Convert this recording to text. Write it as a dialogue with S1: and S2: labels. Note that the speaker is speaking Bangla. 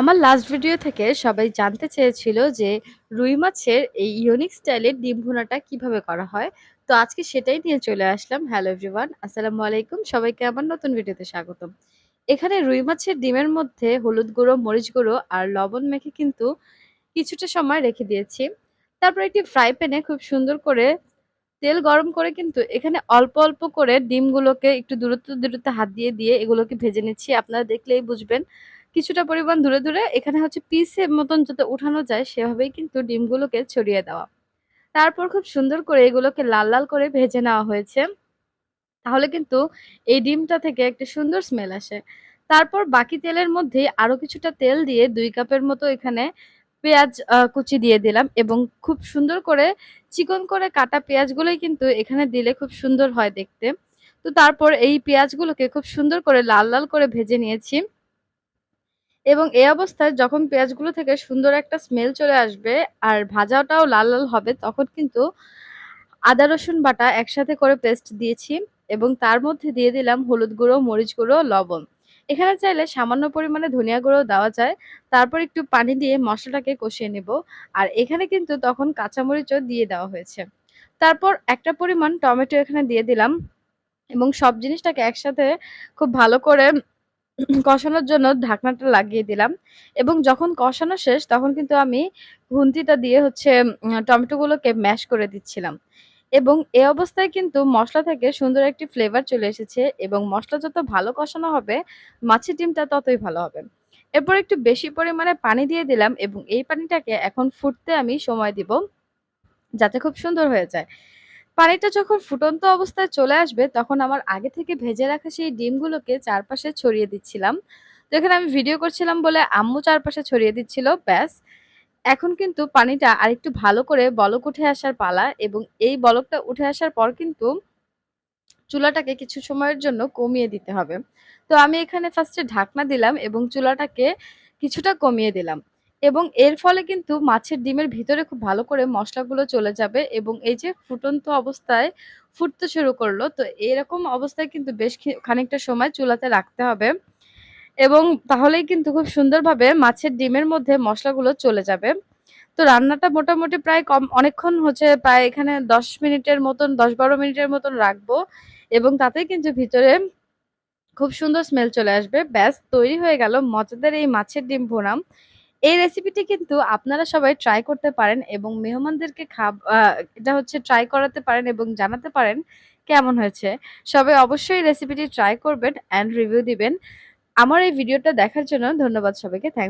S1: আমার লাস্ট ভিডিও থেকে সবাই জানতে চেয়েছিল যে রুই মাছের এই ইউনিক স্টাইলের ডিম ভুনাটা কিভাবে করা হয়। তো আজকে সেটাই নিয়ে চলে আসলাম। হ্যালো এভরিওয়ান, আসসালামু আলাইকুম। সবাইকে আমার নতুন ভিডিওতে স্বাগতম। এখানে রুই মাছের ডিমের মধ্যে হলুদ গুঁড়ো, মরিচ গুঁড়ো আর লবণ মেখে কিন্তু কিছুটা সময় রেখে দিয়েছি। তারপর একটি ফ্রাই প্যানে খুব সুন্দর করে তেল গরম করে কিন্তু এখানে অল্প, অল্প করে ডিমগুলোকে একটু দূরত্ব, দূরত্ব হাত দিয়ে এগুলোকে ভেজে নিচ্ছি। আপনারা দেখলেই বুঝবেন। কিছুটা পরিমাণ দূরে এখানে হচ্ছে পিসের মতন যাতে উঠানো যায় সেভাবেই কিন্তু ডিমগুলোকে ছড়িয়ে দেওয়া। তারপর খুব সুন্দর করে এগুলোকে লাল, লাল করে ভেজে নেওয়া হয়েছে। তাহলে কিন্তু এই ডিমটা থেকে একটা সুন্দর স্মেল আসে। তারপর বাকি তেলের মধ্যেই আরো কিছুটা তেল দিয়ে ২ কাপের মতো এখানে পেঁয়াজ কুচি দিয়ে দিলাম এবং খুব সুন্দর করে চিকন করে কাটা পেঁয়াজগুলোই কিন্তু এখানে দিলে খুব সুন্দর হয় দেখতে। তো তারপর এই পেঁয়াজগুলোকে খুব সুন্দর করে লাল, লাল করে ভেজে নিয়েছি। এবং এই অবস্থায় যখন পেঁয়াজগুলো থেকে সুন্দর একটা স্মেল চলে আসবে আর ভাজাটাও লাল, লাল হবে তখন কিন্তু আদা রসুন বাটা একসাথে করে পেস্ট দিয়েছি এবং তার মধ্যে দিয়ে দিলাম হলুদ গুঁড়ো, মরিচ গুঁড়ো, লবণ। এখানে চাইলে সামান্য পরিমাণে ধনিয়া গুঁড়ো দেওয়া যায়। তারপর একটু পানি দিয়ে মসলাটাকে কষিয়ে নেব। আর এখানে কিন্তু তখন কাঁচামরিচও দিয়ে দেওয়া হয়েছে। তারপর একটা পরিমাণ টমেটো এখানে দিয়ে দিলাম এবং সব জিনিসটাকে একসাথে খুব ভালো করে কষানোর জন্য ঢাকনাটা লাগিয়ে দিলাম এবং যখন কষানো শেষ তখন কিন্তু আমি খুন্তিটা দিয়ে হচ্ছে টমেটোগুলোকে ম্যাশ করে দিচ্ছিলাম এবং এ অবস্থায় কিন্তু মসলা থেকে সুন্দর একটি ফ্লেভার চলে এসেছে এবং মসলা যত ভালো কষানো হবে মাছের ডিমটা ততই ভালো হবে। এরপর একটু বেশি পরিমাণে পানি দিয়ে দিলাম এবং এই পানিটাকে এখন ফুটতে আমি সময় দিব যাতে খুব সুন্দর হয়ে যায়। পানিটা যখন ফুটন্ত অবস্থায় চলে আসবে, তখন আমার আগে থেকে ভেজে রাখা সেই ডিমগুলোকে চারপাশে ছড়িয়ে দিচ্ছিলাম। তো এখানে আমি ভিডিও করছিলাম বলে আম্মু চারপাশে ছড়িয়ে দিচ্ছিল, ব্যাস। এখন কিন্তু পানিটা আরেকটু ভালো করে বলক উঠে আসার পালা এবং এই বলকটা উঠে আসার পর কিন্তু চুলাটাকে কিছু সময়ের জন্য কমিয়ে দিতে হবে। তো আমি এখানে ফার্স্টে ঢাকনা দিলাম এবং চুলাটাকে কিছুটা কমিয়ে দিলাম। এবং এর ফলে কিন্তু মাছের ডিমের ভিতরে খুব ভালো করে মসলাগুলো চলে যাবে এবং এই যে ফুটন্ত অবস্থায় ফুটতে শুরু করলো। তো এরকম অবস্থায় কিন্তু বেশ খানিকটা সময় চুলাতে রাখতে হবে এবং তাহলেই কিন্তু খুব সুন্দরভাবে মাছের ডিমের মধ্যে মসলাগুলো চলে যাবে। তো রান্নাটা মোটামুটি প্রায় অনেকক্ষণ হচ্ছে প্রায় এখানে ১০ মিনিটের মতন ১০-১২ মিনিটের মতন রাখবো এবং তাতেই কিন্তু ভিতরে খুব সুন্দর স্মেল চলে আসবে। ব্যাস তৈরি হয়ে গেল মজাদার এই মাছের ডিম ভুনা। এই রেসিপিটি কিন্তু আপনারা সবাই ট্রাই করতে পারেন এবং মেহমানদেরকে এটা হচ্ছে ট্রাই করাতে পারেন এবং জানাতে পারেন কেমন হয়েছে। সবাই অবশ্যই রেসিপিটি ট্রাই করবেন অ্যান্ড রিভিউ দিবেন। আমার এই ভিডিওটা দেখার জন্য ধন্যবাদ সবাইকে। থ্যাংকস